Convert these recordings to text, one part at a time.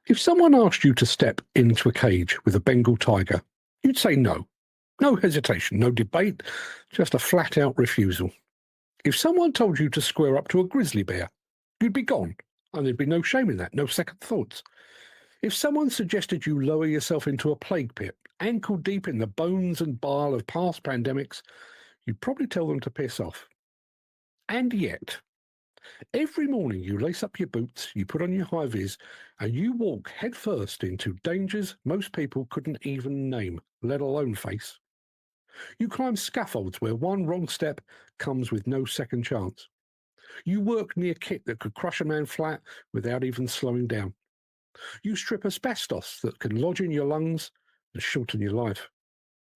If someone asked you to step into a cage with a Bengal tiger, you'd say no. No hesitation, no debate, just a flat-out refusal. If someone told you to square up to a grizzly bear, you'd be gone, and there'd be no shame in that, no second thoughts. If someone suggested you lower yourself into a plague pit, ankle deep in the bones and bile of past pandemics, you'd probably tell them to piss off. And yet, every morning you lace up your boots, you put on your high vis, and you walk headfirst into dangers most people couldn't even name, let alone face. You climb scaffolds where one wrong step comes with no second chance. You work near kit that could crush a man flat without even slowing down. You strip asbestos that can lodge in your lungs and shorten your life.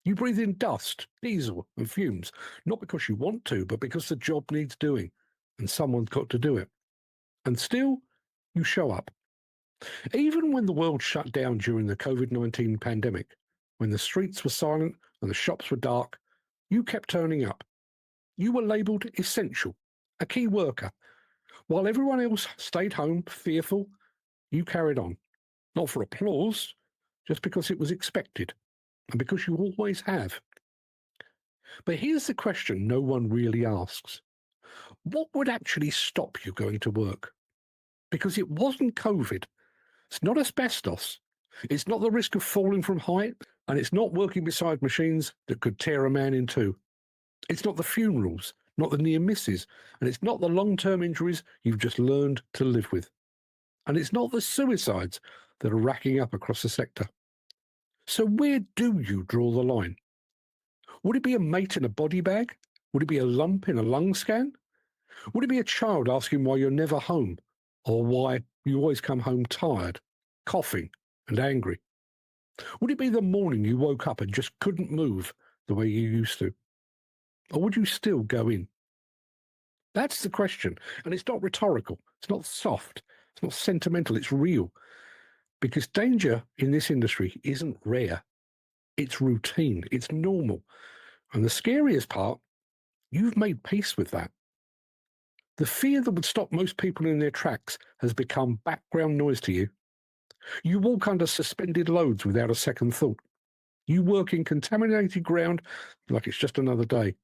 You breathe in dust, diesel, and fumes, not because you want to, but because the job needs doing, and someone's got to do it. And still, you show up. Even when the world shut down during the COVID-19 pandemic, when the streets were silent and the shops were dark, you kept turning up. You were labelled essential, a key worker. While everyone else stayed home, fearful, you carried on. Not for applause, just because it was expected, and because you always have. But here's the question no one really asks. What would actually stop you going to work? Because it wasn't COVID. It's not asbestos. It's not the risk of falling from height, and it's not working beside machines that could tear a man in two. It's not the funerals, not the near misses, and it's not the long-term injuries you've just learned to live with. And it's not the suicides that are racking up across the sector. So where do you draw the line? Would it be a mate in a body bag? Would it be a lump in a lung scan? Would it be a child asking why you're never home, or why you always come home tired, coughing, and angry? Would it be the morning you woke up and just couldn't move the way you used to? Or would you still go in? That's the question, and it's not rhetorical, it's not soft, it's not sentimental, it's real. Because danger in this industry isn't rare, it's routine, it's normal. And the scariest part, you've made peace with that. The fear that would stop most people in their tracks has become background noise to you. You walk under suspended loads without a second thought. You work in contaminated ground like it's just another day.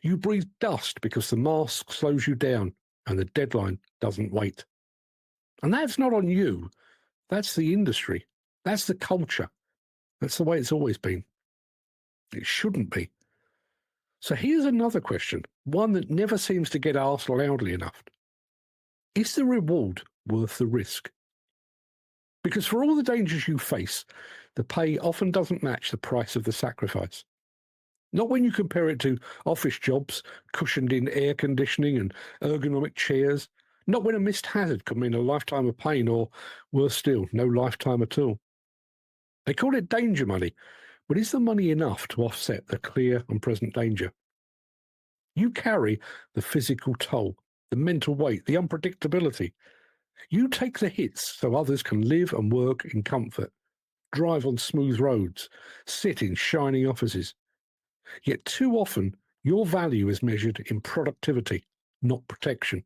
You breathe dust because the mask slows you down and the deadline doesn't wait. And that's not on you. That's the industry. That's the culture. That's the way it's always been. It shouldn't be. So here's another question, one that never seems to get asked loudly enough. Is the reward worth the risk? Because for all the dangers you face, the pay often doesn't match the price of the sacrifice. Not when you compare it to office jobs, cushioned in air conditioning and ergonomic chairs. Not when a missed hazard can mean a lifetime of pain, or worse still, no lifetime at all. They call it danger money, but is the money enough to offset the clear and present danger? You carry the physical toll, the mental weight, the unpredictability. You take the hits so others can live and work in comfort, drive on smooth roads, sit in shining offices. Yet too often, your value is measured in productivity, not protection.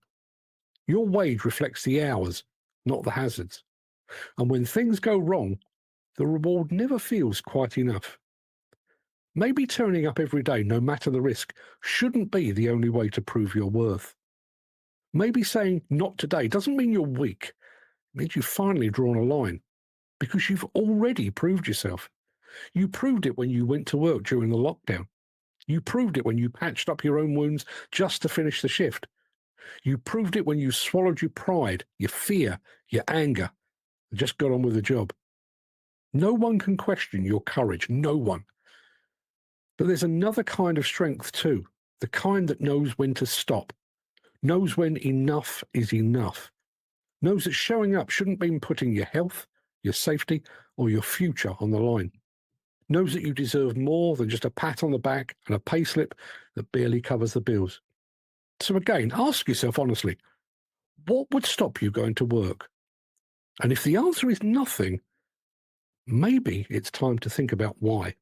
Your wage reflects the hours, not the hazards. And when things go wrong, the reward never feels quite enough. Maybe turning up every day, no matter the risk, shouldn't be the only way to prove your worth. Maybe saying not today doesn't mean you're weak. It means you've finally drawn a line, because you've already proved yourself. You proved it when you went to work during the lockdown. You proved it when you patched up your own wounds just to finish the shift. You proved it when you swallowed your pride, your fear, your anger, and just got on with the job. No one can question your courage, no one. But there's another kind of strength too, the kind that knows when to stop, knows when enough is enough, knows that showing up shouldn't mean putting your health, your safety, or your future on the line, knows that you deserve more than just a pat on the back and a payslip that barely covers the bills. So again, ask yourself honestly, what would stop you going to work? And if the answer is nothing, maybe it's time to think about why.